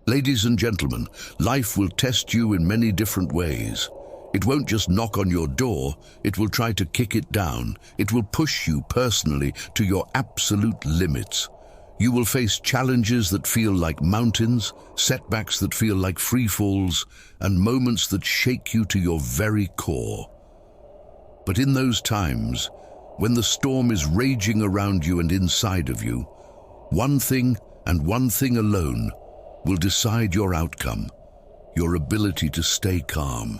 Ladies and gentlemen, life will test you in many different ways. It won't just knock on your door, it will try to kick it down. It will push you personally to your absolute limits. You will face challenges that feel like mountains, setbacks that feel like free falls, and moments that shake you to your very core. But in those times, when the storm is raging around you and inside of you, one thing and one thing alone will decide your outcome, your ability to stay calm.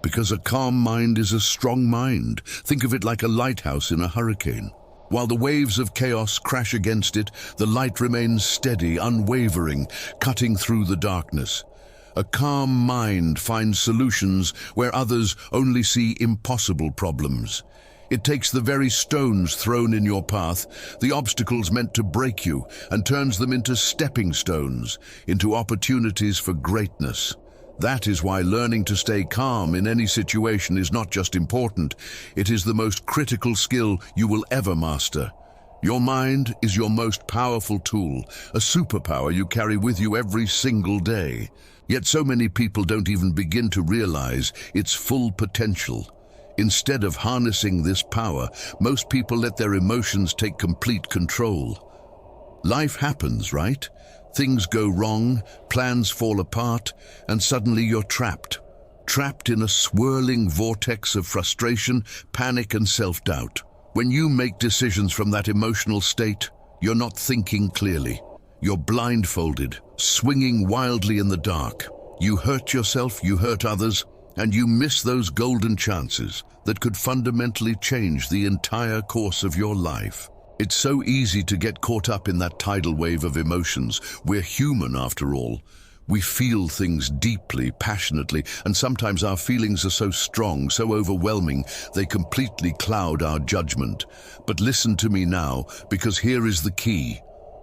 Because a calm mind is a strong mind. Think of it like a lighthouse in a hurricane. While the waves of chaos crash against it, the light remains steady, unwavering, cutting through the darkness. A calm mind finds solutions where others only see impossible problems. It takes the very stones thrown in your path, the obstacles meant to break you, and turns them into stepping stones, into opportunities for greatness. That is why learning to stay calm in any situation is not just important, it is the most critical skill you will ever master. Your mind is your most powerful tool, a superpower you carry with you every single day. Yet so many people don't even begin to realize its full potential. Instead of harnessing this power, most people let their emotions take complete control. Life happens, right? Things go wrong, plans fall apart, and suddenly you're trapped. Trapped in a swirling vortex of frustration, panic, and self-doubt. When you make decisions from that emotional state, you're not thinking clearly. You're blindfolded, swinging wildly in the dark. You hurt yourself, you hurt others, and you miss those golden chances that could fundamentally change the entire course of your life. It's so easy to get caught up in that tidal wave of emotions. We're human after all. We feel things deeply, passionately, and sometimes our feelings are so strong, so overwhelming, they completely cloud our judgment. But listen to me now, because here is the key.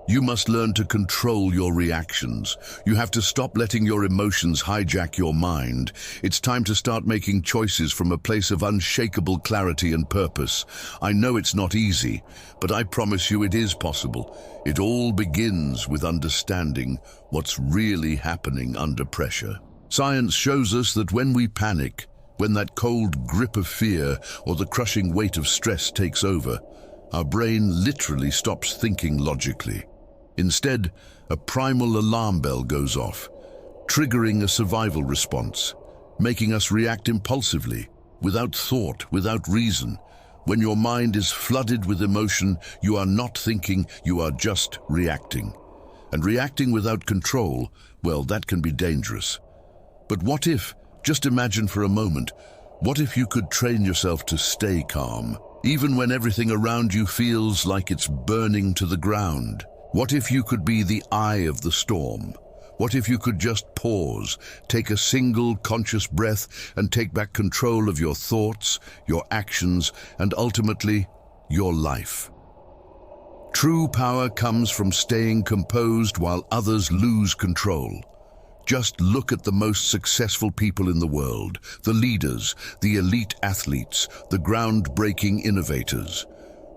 You must learn to control your reactions. You have to stop letting your emotions hijack your mind. It's time to start making choices from a place of unshakable clarity and purpose. I know it's not easy, but I promise you it is possible. It all begins with understanding what's really happening under pressure. Science shows us that when we panic, when that cold grip of fear or the crushing weight of stress takes over, our brain literally stops thinking logically. Instead, a primal alarm bell goes off, triggering a survival response, making us react impulsively, without thought, without reason. When your mind is flooded with emotion, you are not thinking, you are just reacting. And reacting without control, well, that can be dangerous. But what if, just imagine for a moment, what if you could train yourself to stay calm, even when everything around you feels like it's burning to the ground? What if you could be the eye of the storm? What if you could just pause, take a single conscious breath, and take back control of your thoughts, your actions, and ultimately, your life? True power comes from staying composed while others lose control. Just look at the most successful people in the world, the leaders, the elite athletes, the groundbreaking innovators.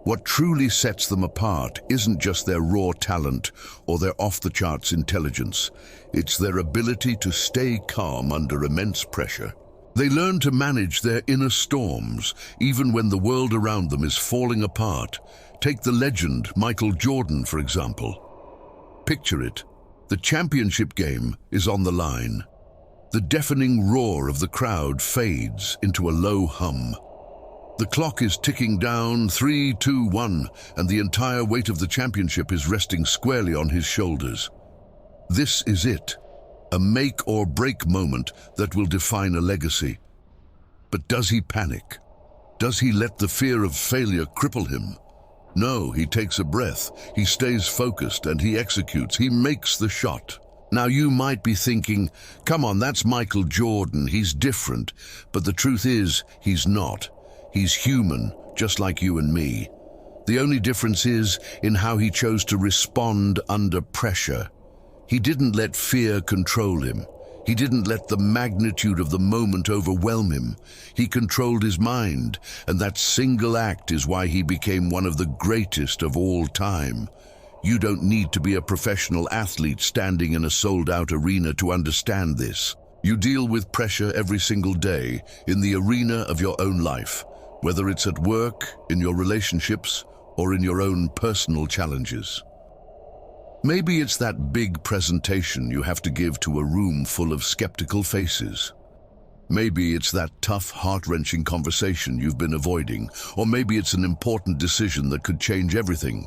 What truly sets them apart isn't just their raw talent or their off-the-charts intelligence. It's their ability to stay calm under immense pressure. They learn to manage their inner storms, even when the world around them is falling apart. Take the legend Michael Jordan, for example. Picture it. The championship game is on the line. The deafening roar of the crowd fades into a low hum. The clock is ticking down, 3, 2, 1, and the entire weight of the championship is resting squarely on his shoulders. This is it, a make or break moment that will define a legacy. But does he panic? Does he let the fear of failure cripple him? No, he takes a breath, he stays focused, and he executes, he makes the shot. Now you might be thinking, come on, that's Michael Jordan, he's different. But the truth is, he's not. He's human, just like you and me. The only difference is in how he chose to respond under pressure. He didn't let fear control him. He didn't let the magnitude of the moment overwhelm him. He controlled his mind, and that single act is why he became one of the greatest of all time. You don't need to be a professional athlete standing in a sold-out arena to understand this. You deal with pressure every single day in the arena of your own life, whether it's at work, in your relationships, or in your own personal challenges. Maybe it's that big presentation you have to give to a room full of skeptical faces. Maybe it's that tough, heart-wrenching conversation you've been avoiding, or maybe it's an important decision that could change everything.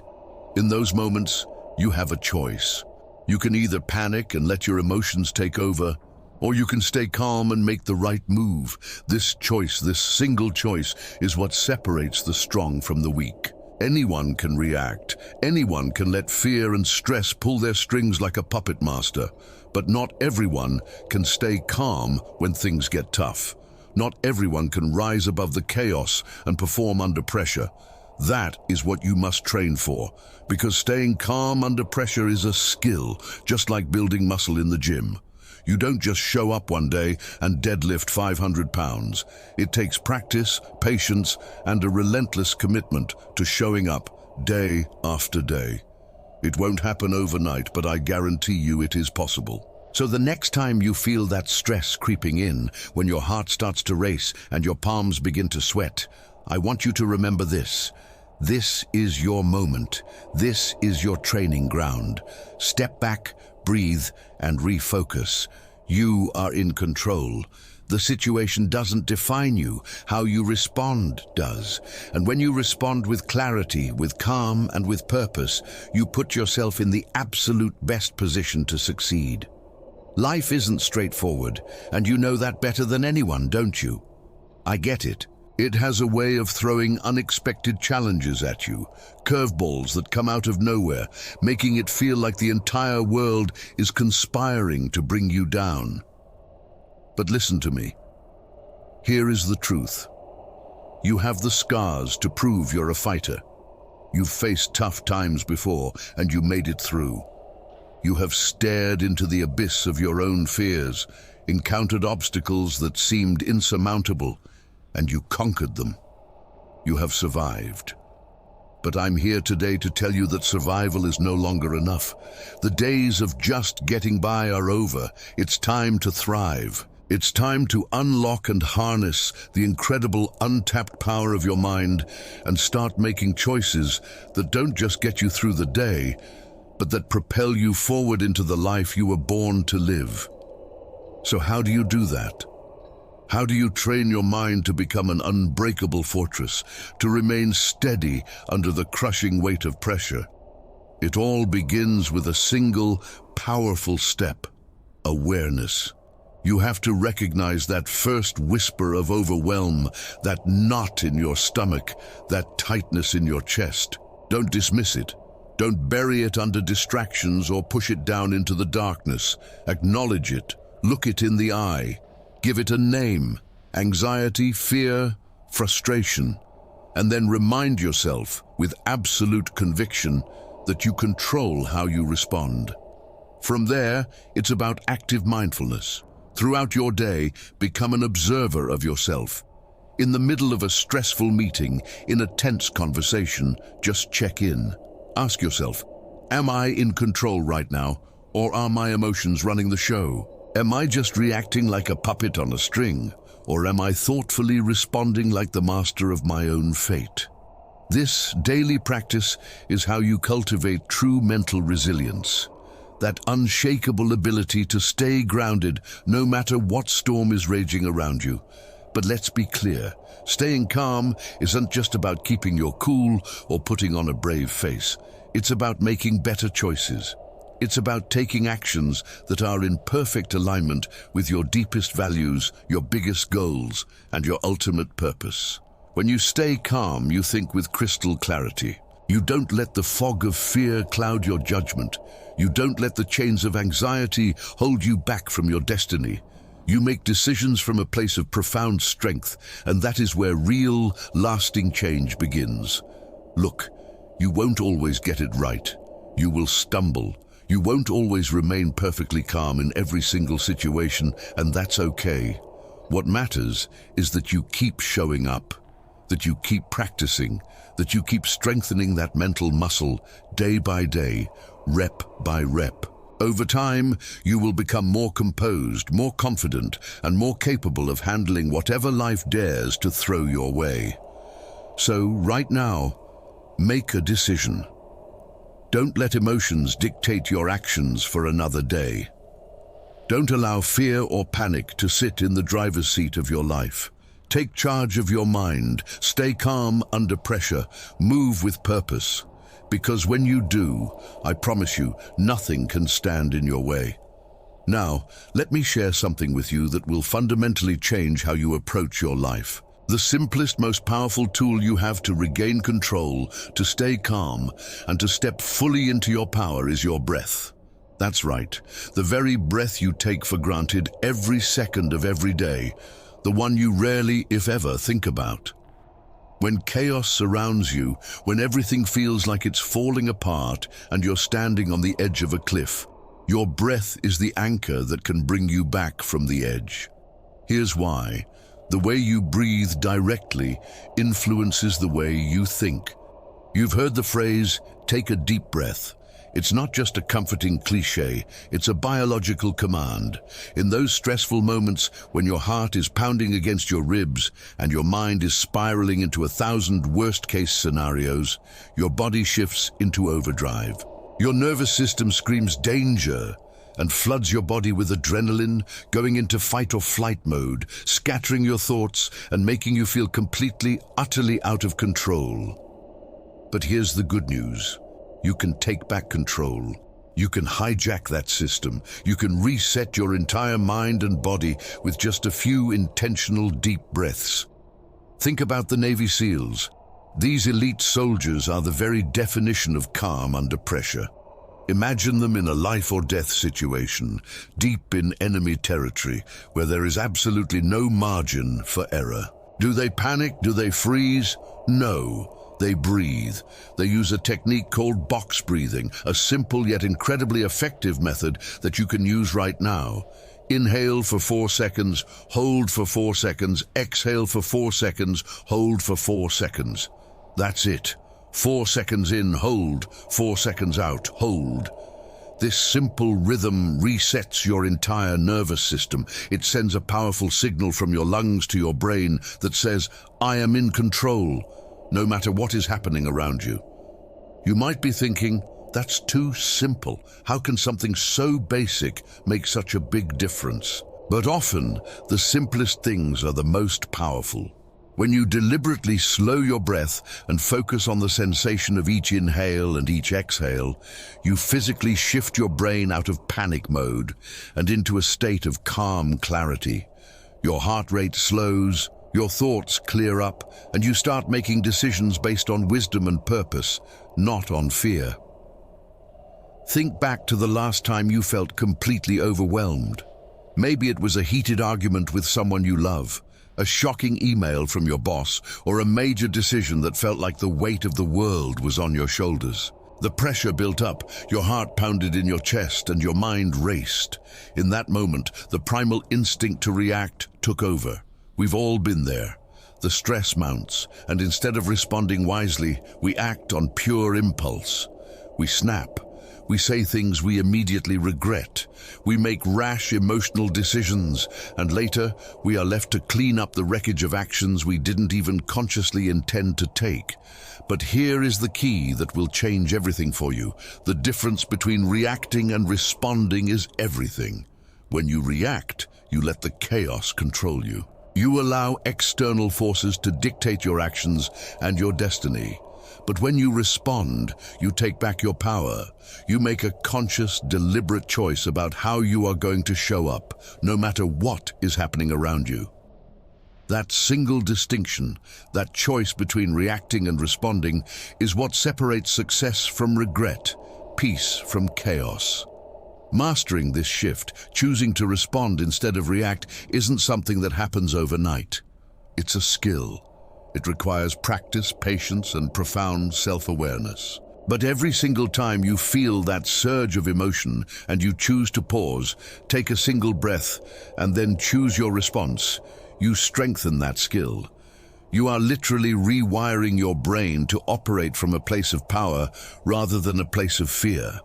In those moments, you have a choice. You can either panic and let your emotions take over, or you can stay calm and make the right move. This choice, this single choice, is what separates the strong from the weak. Anyone can react. Anyone can let fear and stress pull their strings like a puppet master. But not everyone can stay calm when things get tough. Not everyone can rise above the chaos and perform under pressure. That is what you must train for, because staying calm under pressure is a skill, just like building muscle in the gym. You don't just show up one day and deadlift 500 pounds. It takes practice, patience, and a relentless commitment to showing up day after day. It won't happen overnight, but I guarantee you it is possible. So the next time you feel that stress creeping in, when your heart starts to race and your palms begin to sweat, I want you to remember this. This is your moment. This is your training ground. Step back, breathe, and refocus. You are in control. The situation doesn't define you. How you respond does. And when you respond with clarity, with calm, and with purpose, you put yourself in the absolute best position to succeed. Life isn't straightforward, and you know that better than anyone, don't you? I get it. It has a way of throwing unexpected challenges at you, curveballs that come out of nowhere, making it feel like the entire world is conspiring to bring you down. But listen to me. Here is the truth. You have the scars to prove you're a fighter. You've faced tough times before, and you made it through. You have stared into the abyss of your own fears, encountered obstacles that seemed insurmountable, and you conquered them. You have survived. But I'm here today to tell you that survival is no longer enough. The days of just getting by are over. It's time to thrive. It's time to unlock and harness the incredible untapped power of your mind and start making choices that don't just get you through the day, but that propel you forward into the life you were born to live. So how do you do that? How do you train your mind to become an unbreakable fortress, to remain steady under the crushing weight of pressure? It all begins with a single, powerful step: awareness. You have to recognize that first whisper of overwhelm, that knot in your stomach, that tightness in your chest. Don't dismiss it. Don't bury it under distractions or push it down into the darkness. Acknowledge it. Look it in the eye. Give it a name: anxiety, fear, frustration. And then remind yourself with absolute conviction that you control how you respond. From there, it's about active mindfulness. Throughout your day, become an observer of yourself. In the middle of a stressful meeting, in a tense conversation, just check in. Ask yourself, am I in control right now, or are my emotions running the show? Am I just reacting like a puppet on a string, or am I thoughtfully responding like the master of my own fate? This daily practice is how you cultivate true mental resilience, that unshakable ability to stay grounded no matter what storm is raging around you. But let's be clear, staying calm isn't just about keeping your cool or putting on a brave face. It's about making better choices. It's about taking actions that are in perfect alignment with your deepest values, your biggest goals, and your ultimate purpose. When you stay calm, you think with crystal clarity. You don't let the fog of fear cloud your judgment. You don't let the chains of anxiety hold you back from your destiny. You make decisions from a place of profound strength, and that is where real, lasting change begins. Look, you won't always get it right. You will stumble. You won't always remain perfectly calm in every single situation, and that's okay. What matters is that you keep showing up. that you keep practicing, that you keep strengthening that mental muscle day by day, rep by rep. Over time, you will become more composed, more confident, and more capable of handling whatever life dares to throw your way. So, right now, make a decision. Don't let emotions dictate your actions for another day. Don't allow fear or panic to sit in the driver's seat of your life. Take charge of your mind, stay calm under pressure, move with purpose. Because when you do, I promise you, nothing can stand in your way. Now, let me share something with you that will fundamentally change how you approach your life. The simplest, most powerful tool you have to regain control, to stay calm, and to step fully into your power is your breath. That's right, the very breath you take for granted every second of every day, the one you rarely, if ever, think about. When chaos surrounds you, when everything feels like it's falling apart and you're standing on the edge of a cliff, your breath is the anchor that can bring you back from the edge. Here's why. The way you breathe directly influences the way you think. You've heard the phrase, take a deep breath. It's not just a comforting cliche, it's a biological command. In those stressful moments when your heart is pounding against your ribs and your mind is spiraling into 1,000 worst-case scenarios, your body shifts into overdrive. Your nervous system screams danger and floods your body with adrenaline, going into fight or flight mode, scattering your thoughts and making you feel completely, utterly out of control. But here's the good news. You can take back control. You can hijack that system. You can reset your entire mind and body with just a few intentional deep breaths. Think about the Navy SEALs. These elite soldiers are the very definition of calm under pressure. Imagine them in a life or death situation, deep in enemy territory, where there is absolutely no margin for error. Do they panic? Do they freeze? No. They breathe. They use a technique called box breathing, a simple yet incredibly effective method that you can use right now. Inhale for 4 seconds, hold for 4 seconds, exhale for 4 seconds, hold for 4 seconds. That's it. 4 seconds in, hold. 4 seconds out, hold. This simple rhythm resets your entire nervous system. It sends a powerful signal from your lungs to your brain that says, I am in control, no matter what is happening around you. You might be thinking, that's too simple. How can something so basic make such a big difference? But often, the simplest things are the most powerful. When you deliberately slow your breath and focus on the sensation of each inhale and each exhale, you physically shift your brain out of panic mode and into a state of calm clarity. Your heart rate slows, your thoughts clear up, and you start making decisions based on wisdom and purpose, not on fear. Think back to the last time you felt completely overwhelmed. Maybe it was a heated argument with someone you love, a shocking email from your boss, or a major decision that felt like the weight of the world was on your shoulders. The pressure built up, your heart pounded in your chest, and your mind raced. In that moment, the primal instinct to react took over. We've all been there. The stress mounts, and instead of responding wisely, we act on pure impulse. We snap. We say things we immediately regret. We make rash emotional decisions, and later we are left to clean up the wreckage of actions we didn't even consciously intend to take. But here is the key that will change everything for you. The difference between reacting and responding is everything. When you react, you let the chaos control you. You allow external forces to dictate your actions and your destiny. But when you respond, you take back your power. You make a conscious, deliberate choice about how you are going to show up, no matter what is happening around you. That single distinction, that choice between reacting and responding, is what separates success from regret, peace from chaos. Mastering this shift, choosing to respond instead of react, isn't something that happens overnight. It's a skill. It requires practice, patience, and profound self-awareness. But every single time you feel that surge of emotion and you choose to pause, take a single breath, and then choose your response, you strengthen that skill. You are literally rewiring your brain to operate from a place of power rather than a place of fear.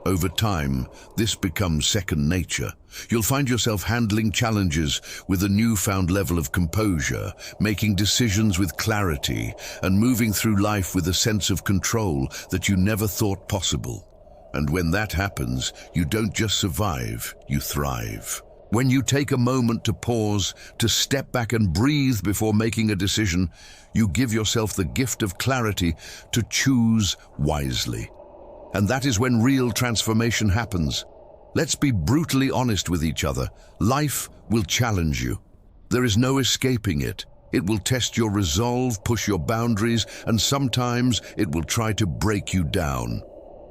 Over time, this becomes second nature. You'll find yourself handling challenges with a newfound level of composure, making decisions with clarity, and moving through life with a sense of control that you never thought possible. And when that happens, you don't just survive, you thrive. When you take a moment to pause, to step back and breathe before making a decision, you give yourself the gift of clarity to choose wisely. And that is when real transformation happens. Let's be brutally honest with each other. Life will challenge you. There is no escaping it. It will test your resolve, push your boundaries, and sometimes it will try to break you down.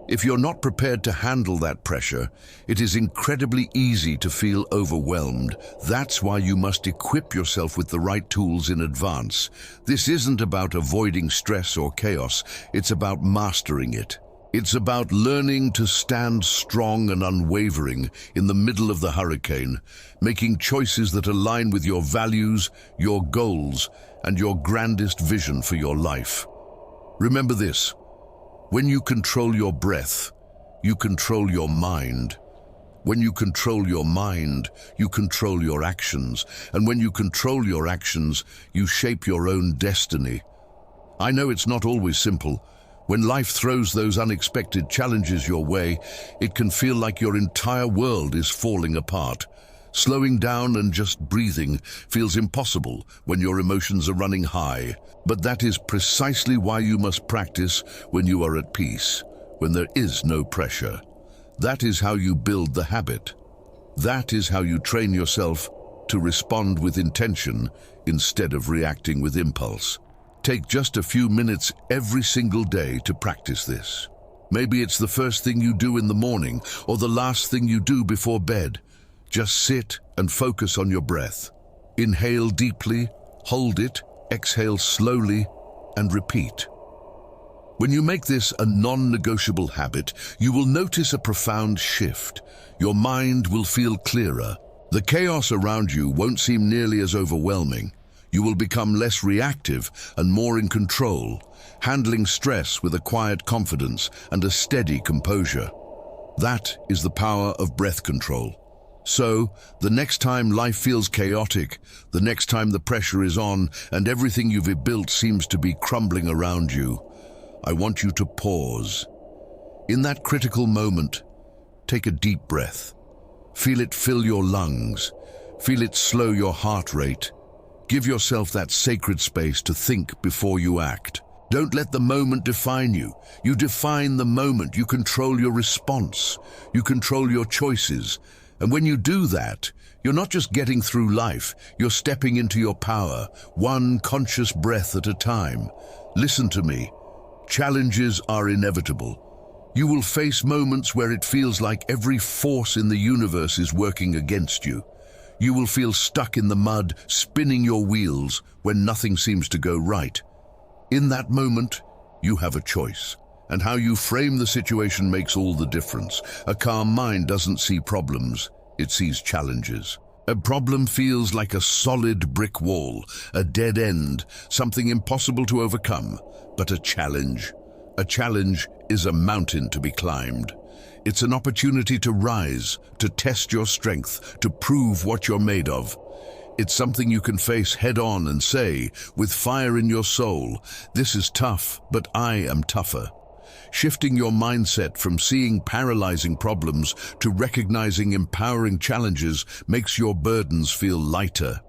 If you're not prepared to handle that pressure, it is incredibly easy to feel overwhelmed. That's why you must equip yourself with the right tools in advance. This isn't about avoiding stress or chaos. It's about mastering it. It's about learning to stand strong and unwavering in the middle of the hurricane, making choices that align with your values, your goals, and your grandest vision for your life. Remember this: when you control your breath, you control your mind. When you control your mind, you control your actions. And when you control your actions, you shape your own destiny. I know it's not always simple. When life throws those unexpected challenges your way, it can feel like your entire world is falling apart. Slowing down and just breathing feels impossible when your emotions are running high. But that is precisely why you must practice when you are at peace, when there is no pressure. That is how you build the habit. That is how you train yourself to respond with intention instead of reacting with impulse. Take just a few minutes every single day to practice this. Maybe it's the first thing you do in the morning or the last thing you do before bed. Just sit and focus on your breath. Inhale deeply, hold it, exhale slowly, and repeat. When you make this a non-negotiable habit, you will notice a profound shift. Your mind will feel clearer. The chaos around you won't seem nearly as overwhelming. You will become less reactive and more in control, handling stress with a quiet confidence and a steady composure. That is the power of breath control. So, the next time life feels chaotic, the next time the pressure is on and everything you've built seems to be crumbling around you, I want you to pause. In that critical moment, take a deep breath. Feel it fill your lungs. Feel it slow your heart rate. Give yourself that sacred space to think before you act. Don't let the moment define you. You define the moment. You control your response. You control your choices. And when you do that, you're not just getting through life, you're stepping into your power, one conscious breath at a time. Listen to me. Challenges are inevitable. You will face moments where it feels like every force in the universe is working against you. You will feel stuck in the mud, spinning your wheels when nothing seems to go right. In that moment, you have a choice. And how you frame the situation makes all the difference. A calm mind doesn't see problems, it sees challenges. A problem feels like a solid brick wall, a dead end, something impossible to overcome. But a challenge is a mountain to be climbed. It's an opportunity to rise, to test your strength, to prove what you're made of. It's something you can face head-on and say, with fire in your soul, "This is tough, but I am tougher." Shifting your mindset from seeing paralyzing problems to recognizing empowering challenges makes your burdens feel lighter.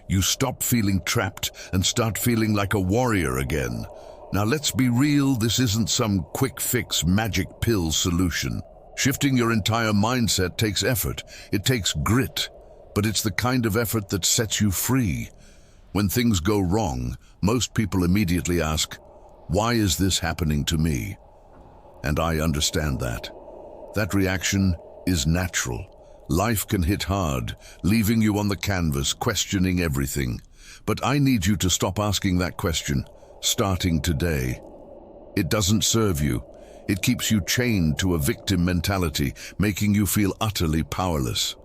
You stop feeling trapped and start feeling like a warrior again. Now let's be real, this isn't some quick fix magic pill solution. Shifting your entire mindset takes effort. It takes grit, but it's the kind of effort that sets you free. When things go wrong, most people immediately ask, "Why is this happening to me?" And I understand that. That reaction is natural. Life can hit hard, leaving you on the canvas, questioning everything. But I need you to stop asking that question, starting today. It doesn't serve you. It keeps you chained to a victim mentality, making you feel utterly powerless.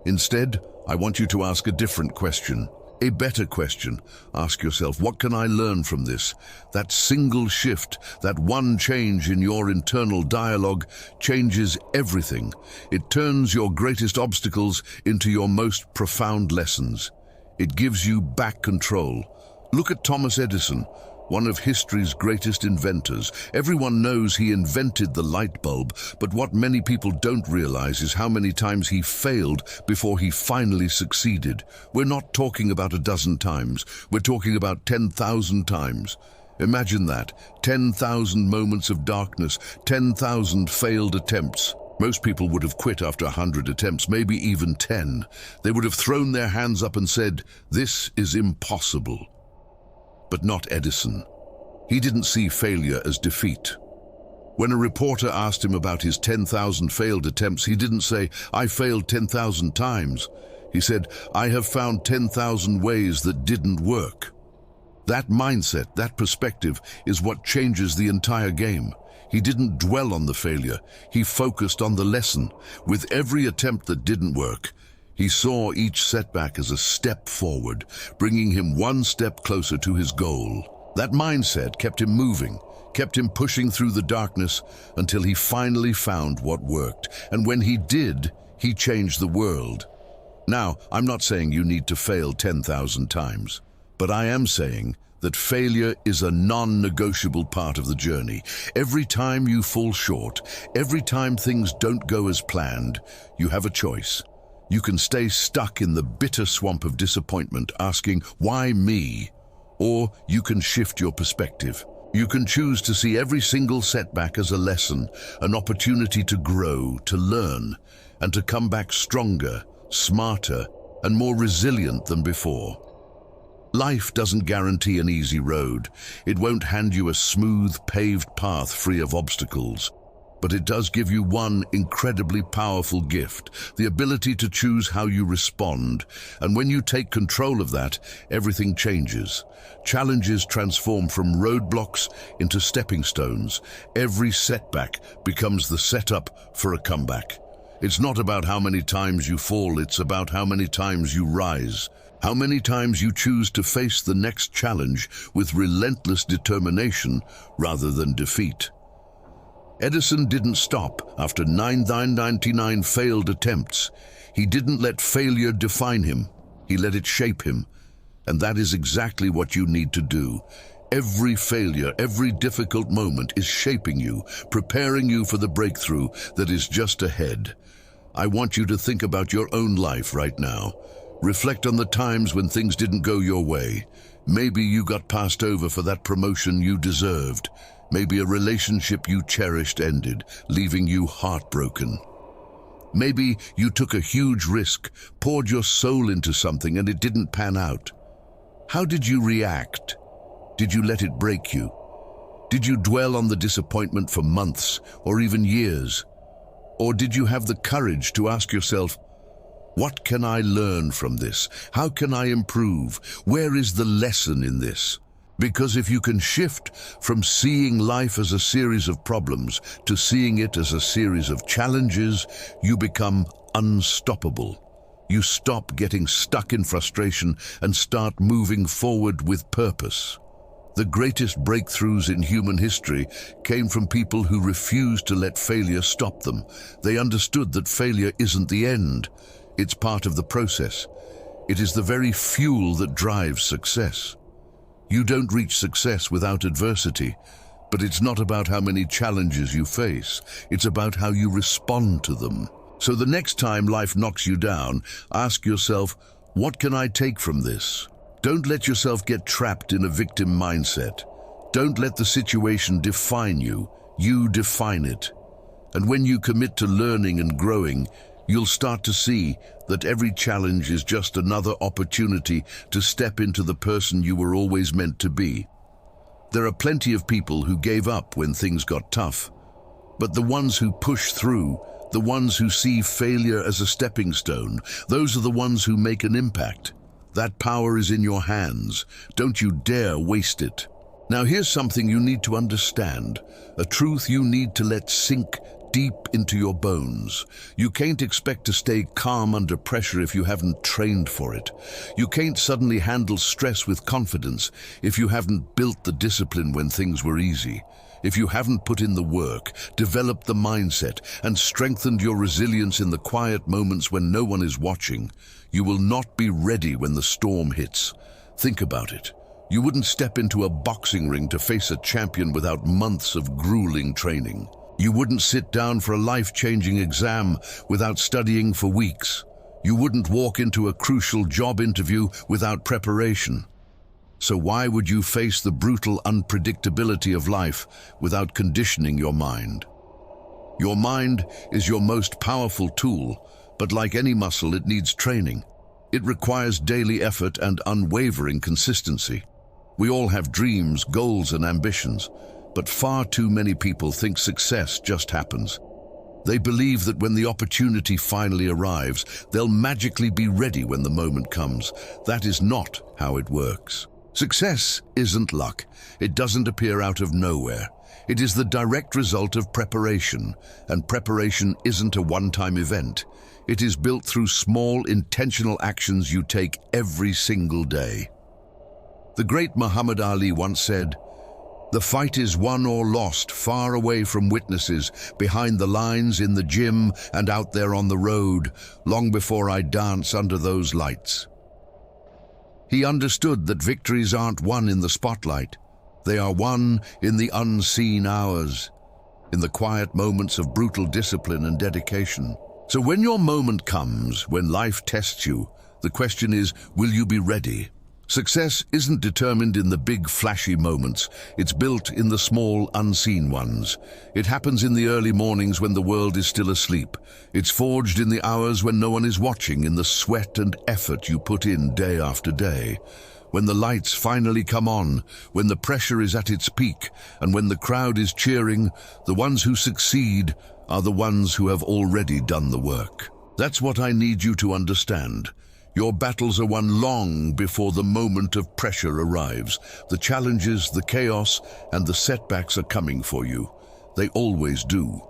Instead, I want you to ask a different question. A better question. Ask yourself, what can I learn from this? That single shift, that one change in your internal dialogue changes everything. It turns your greatest obstacles into your most profound lessons. It gives you back control. Look at Thomas Edison, one of history's greatest inventors. Everyone knows he invented the light bulb, but what many people don't realize is how many times he failed before he finally succeeded. We're not talking about a dozen times, we're talking about 10,000 times. Imagine that, 10,000 moments of darkness, 10,000 failed attempts. Most people would have quit after 100 attempts, maybe even 10. They would have thrown their hands up and said, "This is impossible." But not Edison. He didn't see failure as defeat. When a reporter asked him about his 10,000 failed attempts, he didn't say, "I failed 10,000 times." He said, "I have found 10,000 ways that didn't work." That mindset, that perspective, is what changes the entire game. He didn't dwell on the failure. He focused on the lesson. With every attempt that didn't work, he saw each setback as a step forward, bringing him one step closer to his goal. That mindset kept him moving, kept him pushing through the darkness until he finally found what worked. And when he did, he changed the world. Now, I'm not saying you need to fail 10,000 times, but I am saying that failure is a non-negotiable part of the journey. Every time you fall short, every time things don't go as planned, you have a choice. You can stay stuck in the bitter swamp of disappointment, asking, "Why me?" Or you can shift your perspective. You can choose to see every single setback as a lesson, an opportunity to grow, to learn, and to come back stronger, smarter, and more resilient than before. Life doesn't guarantee an easy road. It won't hand you a smooth, paved path free of obstacles. But it does give you one incredibly powerful gift, the ability to choose how you respond. And when you take control of that, everything changes. Challenges transform from roadblocks into stepping stones. Every setback becomes the setup for a comeback. It's not about how many times you fall, it's about how many times you rise. How many times you choose to face the next challenge with relentless determination rather than defeat. Edison didn't stop after 999 failed attempts. He didn't let failure define him. He let it shape him. And that is exactly what you need to do. Every failure, every difficult moment is shaping you, preparing you for the breakthrough that is just ahead. I want you to think about your own life right now. Reflect on the times when things didn't go your way. Maybe you got passed over for that promotion you deserved. Maybe a relationship you cherished ended, leaving you heartbroken. Maybe you took a huge risk, poured your soul into something and it didn't pan out. How did you react? Did you let it break you? Did you dwell on the disappointment for months or even years? Or did you have the courage to ask yourself, what can I learn from this? How can I improve? Where is the lesson in this? Because if you can shift from seeing life as a series of problems to seeing it as a series of challenges, you become unstoppable. You stop getting stuck in frustration and start moving forward with purpose. The greatest breakthroughs in human history came from people who refused to let failure stop them. They understood that failure isn't the end. It's part of the process. It is the very fuel that drives success. You don't reach success without adversity, but it's not about how many challenges you face. It's about how you respond to them. So the next time life knocks you down, ask yourself, what can I take from this? Don't let yourself get trapped in a victim mindset. Don't let the situation define you. You define it. And when you commit to learning and growing, you'll start to see that every challenge is just another opportunity to step into the person you were always meant to be. There are plenty of people who gave up when things got tough, but the ones who push through, the ones who see failure as a stepping stone, those are the ones who make an impact. That power is in your hands. Don't you dare waste it. Now here's something you need to understand, a truth you need to let sink deep into your bones. You can't expect to stay calm under pressure if you haven't trained for it. You can't suddenly handle stress with confidence if you haven't built the discipline when things were easy. If you haven't put in the work, developed the mindset, and strengthened your resilience in the quiet moments when no one is watching, you will not be ready when the storm hits. Think about it. You wouldn't step into a boxing ring to face a champion without months of grueling training. You wouldn't sit down for a life-changing exam without studying for weeks. You wouldn't walk into a crucial job interview without preparation. So why would you face the brutal unpredictability of life without conditioning your mind? Your mind is your most powerful tool, but like any muscle, it needs training. It requires daily effort and unwavering consistency. We all have dreams, goals, and ambitions, but far too many people think success just happens. They believe that when the opportunity finally arrives, they'll magically be ready when the moment comes. That is not how it works. Success isn't luck. It doesn't appear out of nowhere. It is the direct result of preparation, and preparation isn't a one-time event. It is built through small, intentional actions you take every single day. The great Muhammad Ali once said, "The fight is won or lost far away from witnesses, behind the lines, in the gym, and out there on the road, long before I dance under those lights." He understood that victories aren't won in the spotlight. They are won in the unseen hours, in the quiet moments of brutal discipline and dedication. So when your moment comes, when life tests you, the question is, will you be ready? Success isn't determined in the big, flashy moments. It's built in the small, unseen ones. It happens in the early mornings when the world is still asleep. It's forged in the hours when no one is watching, in the sweat and effort you put in day after day. When the lights finally come on, when the pressure is at its peak, and when the crowd is cheering, the ones who succeed are the ones who have already done the work. That's what I need you to understand. Your battles are won long before the moment of pressure arrives. The challenges, the chaos, and the setbacks are coming for you. They always do.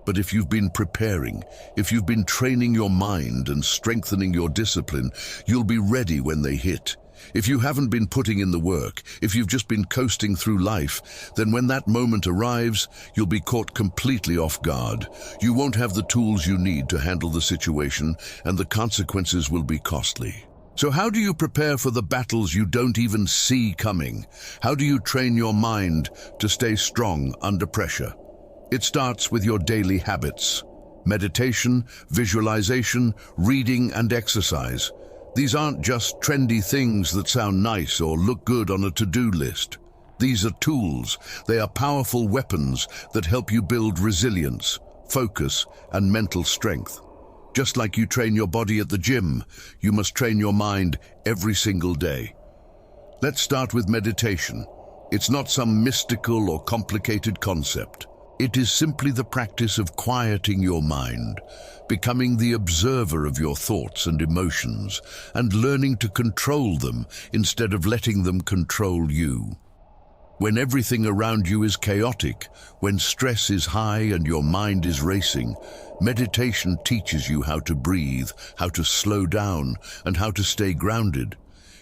But if you've been preparing, if you've been training your mind and strengthening your discipline, you'll be ready when they hit. If you haven't been putting in the work, if you've just been coasting through life, then when that moment arrives, you'll be caught completely off guard. You won't have the tools you need to handle the situation, and the consequences will be costly. So how do you prepare for the battles you don't even see coming? How do you train your mind to stay strong under pressure? It starts with your daily habits: meditation, visualization, reading, and exercise. These aren't just trendy things that sound nice or look good on a to-do list. These are tools. They are powerful weapons that help you build resilience, focus, and mental strength. Just like you train your body at the gym, you must train your mind every single day. Let's start with meditation. It's not some mystical or complicated concept. It is simply the practice of quieting your mind, becoming the observer of your thoughts and emotions, and learning to control them instead of letting them control you. When everything around you is chaotic, when stress is high and your mind is racing, meditation teaches you how to breathe, how to slow down, and how to stay grounded.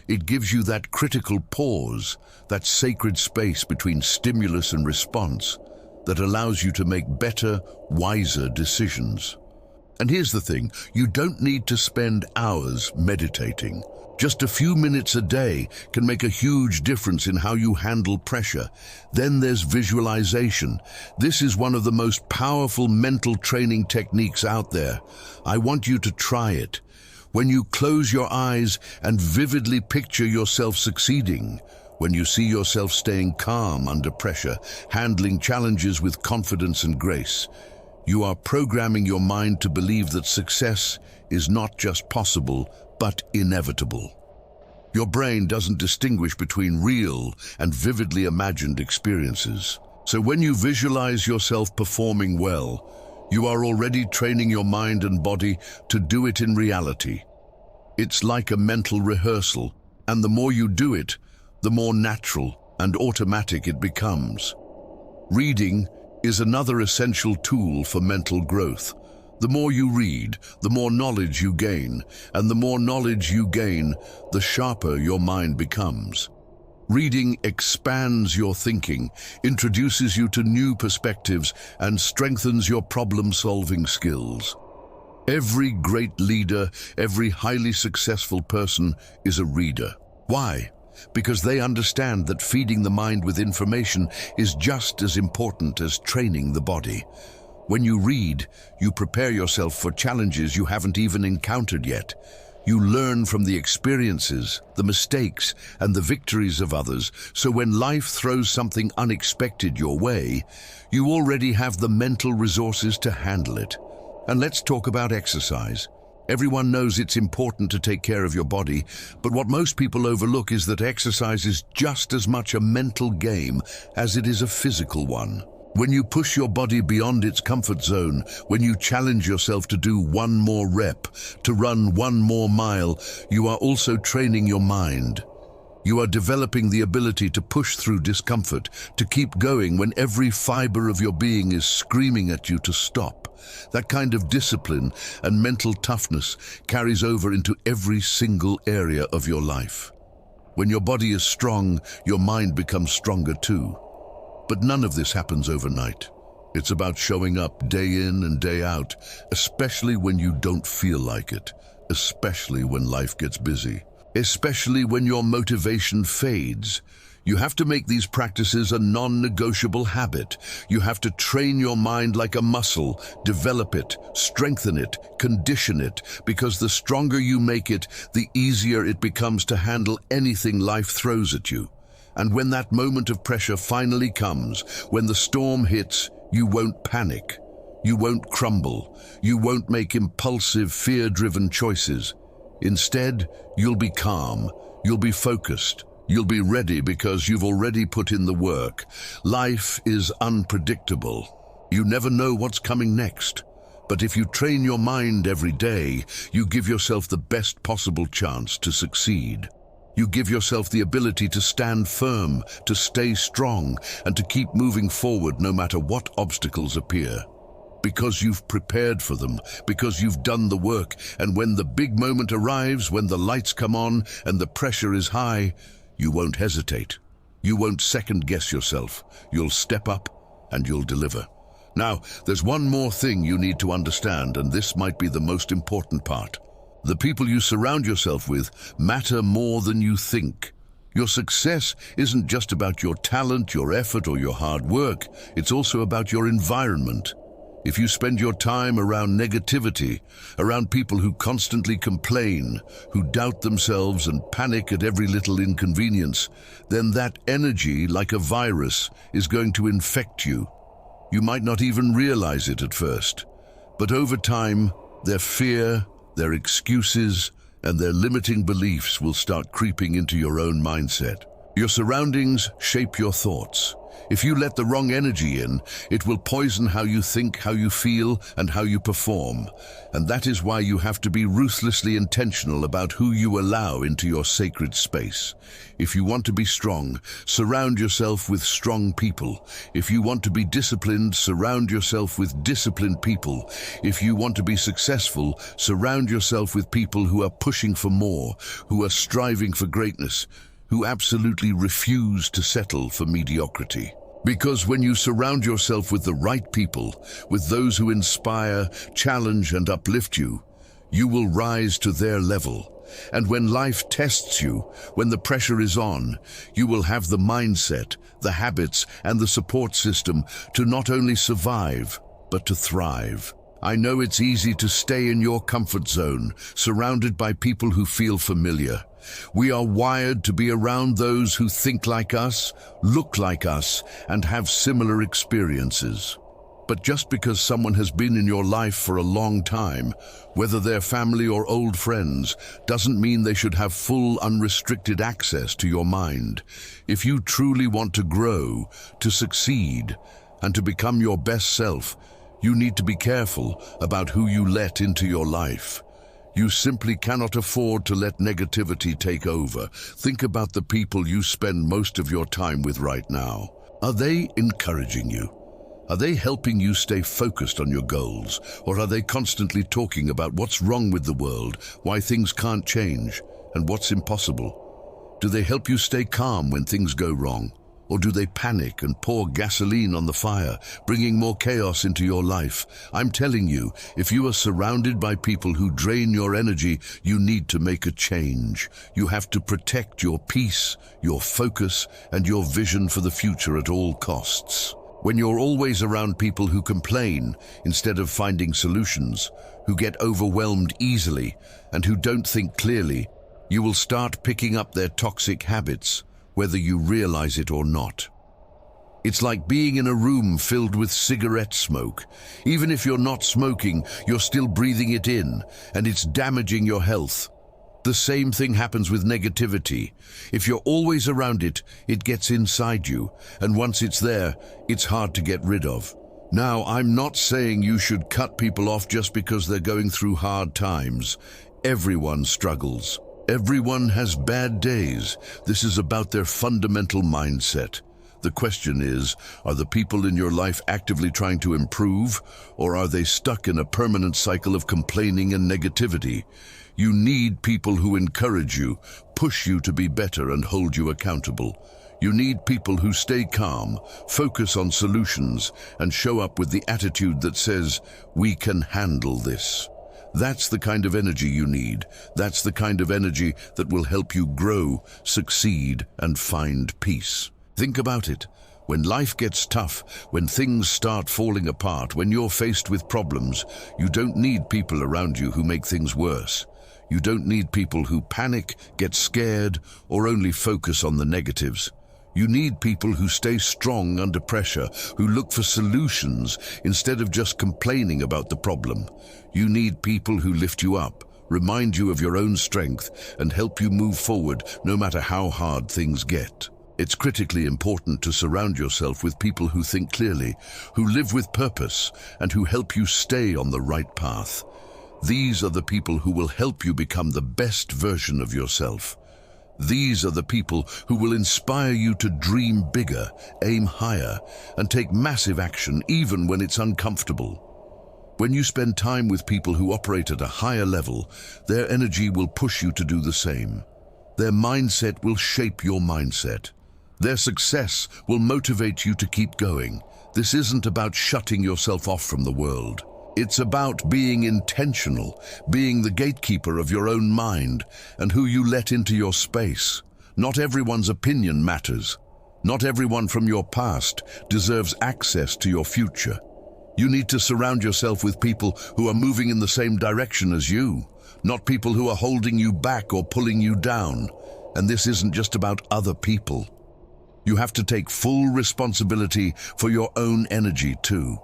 It gives you that critical pause, that sacred space between stimulus and response, that allows you to make better, wiser decisions. And here's the thing, you don't need to spend hours meditating. Just a few minutes a day can make a huge difference in how you handle pressure. Then there's visualization. This is one of the most powerful mental training techniques out there. I want you to try it. When you close your eyes and vividly picture yourself succeeding, when you see yourself staying calm under pressure, handling challenges with confidence and grace, you are programming your mind to believe that success is not just possible, but inevitable. Your brain doesn't distinguish between real and vividly imagined experiences. So when you visualize yourself performing well, you are already training your mind and body to do it in reality. It's like a mental rehearsal, and the more you do it, the more natural and automatic it becomes. Reading is another essential tool for mental growth. The more you read, the more knowledge you gain, and the more knowledge you gain, the sharper your mind becomes. Reading expands your thinking, introduces you to new perspectives, and strengthens your problem-solving skills. Every great leader, every highly successful person is a reader. Why? Because they understand that feeding the mind with information is just as important as training the body. When you read, you prepare yourself for challenges you haven't even encountered yet. You learn from the experiences, the mistakes, and the victories of others, so when life throws something unexpected your way, you already have the mental resources to handle it. And let's talk about exercise. Everyone knows it's important to take care of your body, but what most people overlook is that exercise is just as much a mental game as it is a physical one. When you push your body beyond its comfort zone, when you challenge yourself to do one more rep, to run one more mile, you are also training your mind. You are developing the ability to push through discomfort, to keep going when every fiber of your being is screaming at you to stop. That kind of discipline and mental toughness carries over into every single area of your life. When your body is strong, your mind becomes stronger too. But none of this happens overnight. It's about showing up day in and day out, especially when you don't feel like it, especially when life gets busy, especially when your motivation fades. You have to make these practices a non-negotiable habit. You have to train your mind like a muscle, develop it, strengthen it, condition it, because the stronger you make it, the easier it becomes to handle anything life throws at you. And when that moment of pressure finally comes, when the storm hits, you won't panic. You won't crumble. You won't make impulsive, fear-driven choices. Instead, you'll be calm. You'll be focused. You'll be ready because you've already put in the work. Life is unpredictable. You never know what's coming next. But if you train your mind every day, you give yourself the best possible chance to succeed. You give yourself the ability to stand firm, to stay strong, and to keep moving forward no matter what obstacles appear. Because you've prepared for them, because you've done the work, and when the big moment arrives, when the lights come on and the pressure is high, you won't hesitate. You won't second-guess yourself. You'll step up and you'll deliver. Now, there's one more thing you need to understand, and this might be the most important part. The people you surround yourself with matter more than you think. Your success isn't just about your talent, your effort, or your hard work. It's also about your environment. If you spend your time around negativity, around people who constantly complain, who doubt themselves and panic at every little inconvenience, then that energy, like a virus, is going to infect you. You might not even realize it at first, but over time, their fear, their excuses, and their limiting beliefs will start creeping into your own mindset. Your surroundings shape your thoughts. If you let the wrong energy in, it will poison how you think, how you feel, and how you perform. And that is why you have to be ruthlessly intentional about who you allow into your sacred space. If you want to be strong, surround yourself with strong people. If you want to be disciplined, surround yourself with disciplined people. If you want to be successful, surround yourself with people who are pushing for more, who are striving for greatness, who absolutely refuse to settle for mediocrity. Because when you surround yourself with the right people, with those who inspire, challenge, and uplift you, you will rise to their level. And when life tests you, when the pressure is on, you will have the mindset, the habits, and the support system to not only survive, but to thrive. I know it's easy to stay in your comfort zone, surrounded by people who feel familiar. We are wired to be around those who think like us, look like us, and have similar experiences. But just because someone has been in your life for a long time, whether they're family or old friends, doesn't mean they should have full, unrestricted access to your mind. If you truly want to grow, to succeed, and to become your best self, you need to be careful about who you let into your life. You simply cannot afford to let negativity take over. Think about the people you spend most of your time with right now. Are they encouraging you? Are they helping you stay focused on your goals, or are they constantly talking about what's wrong with the world, why things can't change, and what's impossible? Do they help you stay calm when things go wrong, or do they panic and pour gasoline on the fire, bringing more chaos into your life? I'm telling you, if you are surrounded by people who drain your energy, you need to make a change. You have to protect your peace, your focus, and your vision for the future at all costs. When you're always around people who complain instead of finding solutions, who get overwhelmed easily, and who don't think clearly, you will start picking up their toxic habits, whether you realize it or not. It's like being in a room filled with cigarette smoke. Even if you're not smoking, you're still breathing it in, and it's damaging your health. The same thing happens with negativity. If you're always around it, it gets inside you, and once it's there, it's hard to get rid of. Now, I'm not saying you should cut people off just because they're going through hard times. Everyone struggles. Everyone has bad days. This is about their fundamental mindset. The question is, are the people in your life actively trying to improve, or are they stuck in a permanent cycle of complaining and negativity? You need people who encourage you, push you to be better, and hold you accountable. You need people who stay calm, focus on solutions, and show up with the attitude that says, "We can handle this." That's the kind of energy you need. That's the kind of energy that will help you grow, succeed, and find peace. Think about it. When life gets tough, when things start falling apart, when you're faced with problems, you don't need people around you who make things worse. You don't need people who panic, get scared, or only focus on the negatives. You need people who stay strong under pressure, who look for solutions instead of just complaining about the problem. You need people who lift you up, remind you of your own strength, and help you move forward no matter how hard things get. It's critically important to surround yourself with people who think clearly, who live with purpose, and who help you stay on the right path. These are the people who will help you become the best version of yourself. These are the people who will inspire you to dream bigger, aim higher, and take massive action even when it's uncomfortable. When you spend time with people who operate at a higher level, their energy will push you to do the same. Their mindset will shape your mindset. Their success will motivate you to keep going. This isn't about shutting yourself off from the world. It's about being intentional, being the gatekeeper of your own mind and who you let into your space. Not everyone's opinion matters. Not everyone from your past deserves access to your future. You need to surround yourself with people who are moving in the same direction as you, not people who are holding you back or pulling you down. And this isn't just about other people. You have to take full responsibility for your own energy too.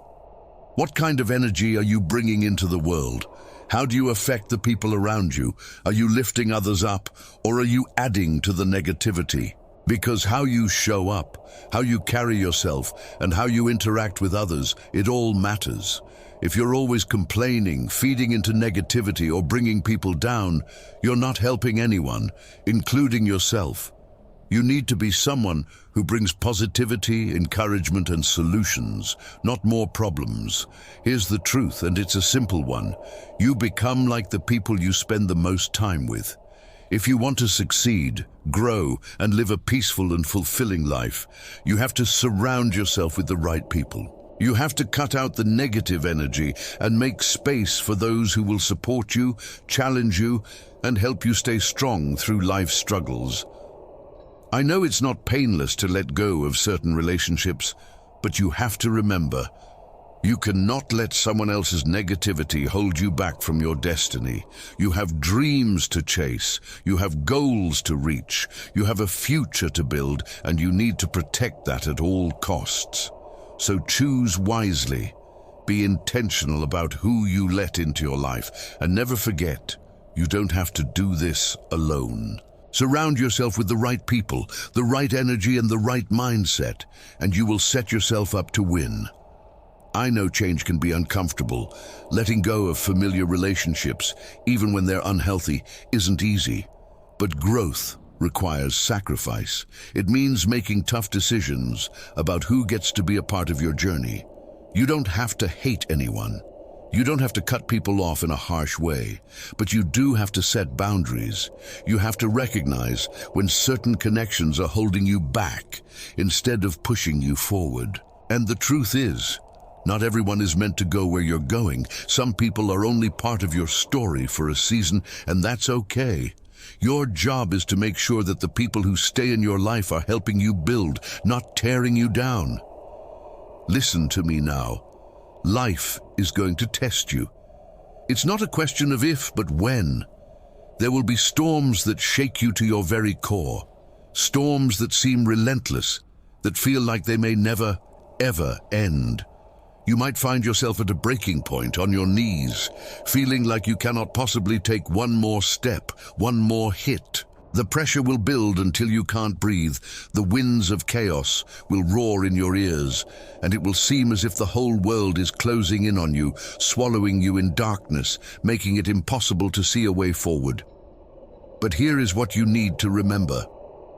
What kind of energy are you bringing into the world? How do you affect the people around you? Are you lifting others up, or are you adding to the negativity? Because how you show up, how you carry yourself, and how you interact with others, it all matters. If you're always complaining, feeding into negativity, or bringing people down, you're not helping anyone, including yourself. You need to be someone who brings positivity, encouragement, and solutions, not more problems. Here's the truth, and it's a simple one. You become like the people you spend the most time with. If you want to succeed, grow, and live a peaceful and fulfilling life, you have to surround yourself with the right people. You have to cut out the negative energy and make space for those who will support you, challenge you, and help you stay strong through life's struggles. I know it's not painless to let go of certain relationships, but you have to remember, you cannot let someone else's negativity hold you back from your destiny. You have dreams to chase, you have goals to reach, you have a future to build, and you need to protect that at all costs. So choose wisely, be intentional about who you let into your life, and never forget, you don't have to do this alone. Surround yourself with the right people, the right energy, and the right mindset, and you will set yourself up to win. I know change can be uncomfortable. Letting go of familiar relationships, even when they're unhealthy, isn't easy. But growth requires sacrifice. It means making tough decisions about who gets to be a part of your journey. You don't have to hate anyone. You don't have to cut people off in a harsh way, but you do have to set boundaries. You have to recognize when certain connections are holding you back instead of pushing you forward. And the truth is, not everyone is meant to go where you're going. Some people are only part of your story for a season, and that's okay. Your job is to make sure that the people who stay in your life are helping you build, not tearing you down. Listen to me now. Life is going to test you. It's not a question of if, but when. There will be storms that shake you to your very core. Storms that seem relentless, that feel like they may never, ever end. You might find yourself at a breaking point on your knees, feeling like you cannot possibly take one more step, one more hit. The pressure will build until you can't breathe. The winds of chaos will roar in your ears, and it will seem as if the whole world is closing in on you, swallowing you in darkness, making it impossible to see a way forward. But here is what you need to remember.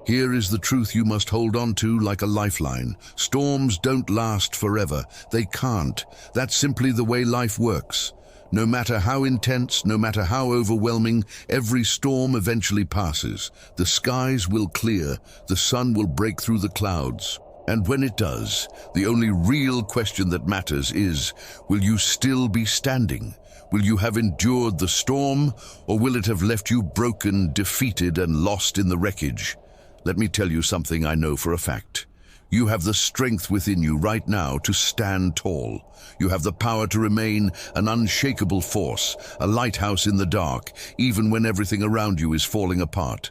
Here is the truth you must hold on to like a lifeline. Storms don't last forever. They can't. That's simply the way life works. No matter how intense, no matter how overwhelming, every storm eventually passes. The skies will clear, the sun will break through the clouds. And when it does, the only real question that matters is, will you still be standing? Will you have endured the storm, or will it have left you broken, defeated, and lost in the wreckage? Let me tell you something I know for a fact. You have the strength within you right now to stand tall. You have the power to remain an unshakable force, a lighthouse in the dark, even when everything around you is falling apart.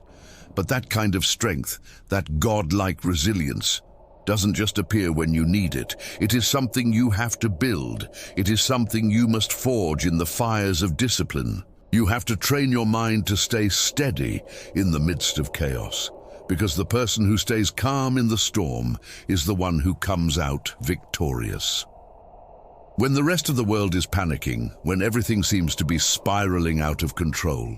But that kind of strength, that godlike resilience, doesn't just appear when you need it. It is something you have to build. It is something you must forge in the fires of discipline. You have to train your mind to stay steady in the midst of chaos. Because the person who stays calm in the storm is the one who comes out victorious. When the rest of the world is panicking, when everything seems to be spiraling out of control,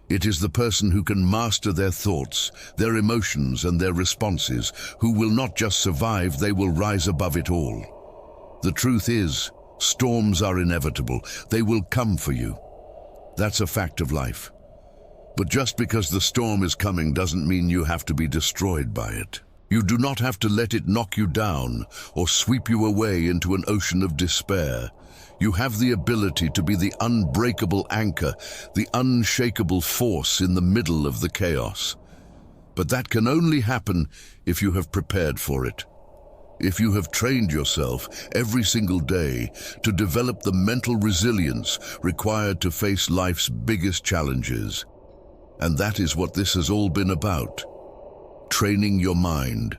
it is the person who can master their thoughts, their emotions, and their responses, who will not just survive, they will rise above it all. The truth is, storms are inevitable. They will come for you. That's a fact of life. But just because the storm is coming doesn't mean you have to be destroyed by it. You do not have to let it knock you down or sweep you away into an ocean of despair. You have the ability to be the unbreakable anchor, the unshakable force in the middle of the chaos. But that can only happen if you have prepared for it. If you have trained yourself every single day to develop the mental resilience required to face life's biggest challenges. And that is what this has all been about. Training your mind,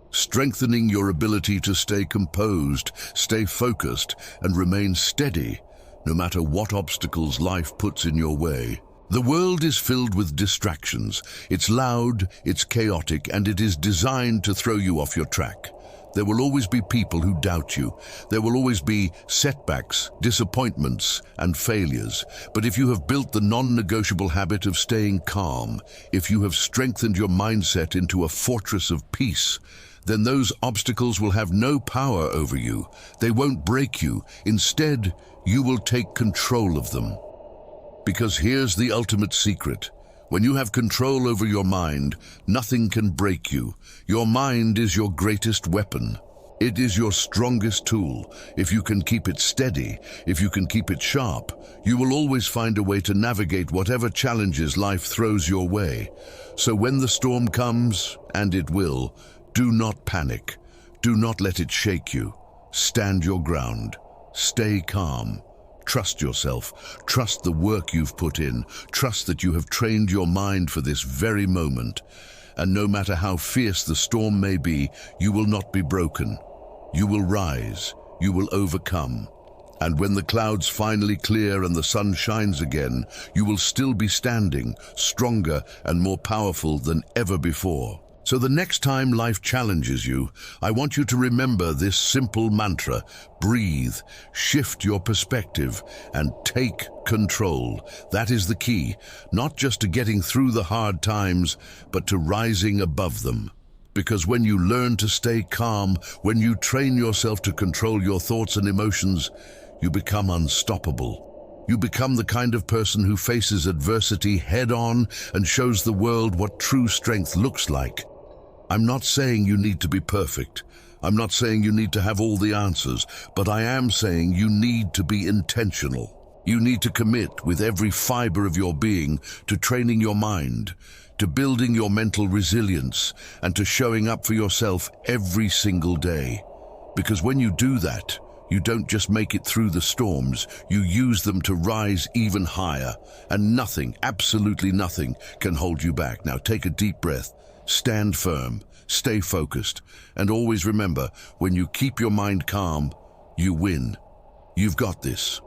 strengthening your ability to stay composed, stay focused, and remain steady, no matter what obstacles life puts in your way. The world is filled with distractions. It's loud, it's chaotic, and it is designed to throw you off your track. There will always be people who doubt you. There will always be setbacks, disappointments, and failures. But if you have built the non-negotiable habit of staying calm, if you have strengthened your mindset into a fortress of peace, then those obstacles will have no power over you. They won't break you. Instead, you will take control of them. Because here's the ultimate secret. When you have control over your mind, nothing can break you. Your mind is your greatest weapon. It is your strongest tool. If you can keep it steady, if you can keep it sharp, you will always find a way to navigate whatever challenges life throws your way. So when the storm comes, and it will, do not panic. Do not let it shake you. Stand your ground. Stay calm. Trust yourself. Trust the work you've put in. Trust that you have trained your mind for this very moment. And no matter how fierce the storm may be, you will not be broken. You will rise. You will overcome. And when the clouds finally clear and the sun shines again, you will still be standing, stronger and more powerful than ever before. So the next time life challenges you, I want you to remember this simple mantra: breathe, shift your perspective, and take control. That is the key, not just to getting through the hard times, but to rising above them. Because when you learn to stay calm, when you train yourself to control your thoughts and emotions, you become unstoppable. You become the kind of person who faces adversity head-on and shows the world what true strength looks like. I'm not saying you need to be perfect. I'm not saying you need to have all the answers, but I am saying you need to be intentional. You need to commit with every fiber of your being to training your mind, to building your mental resilience, and to showing up for yourself every single day. Because when you do that, you don't just make it through the storms, you use them to rise even higher, and nothing, absolutely nothing, can hold you back. Now take a deep breath, stand firm, stay focused, and always remember, when you keep your mind calm, you win. You've got this.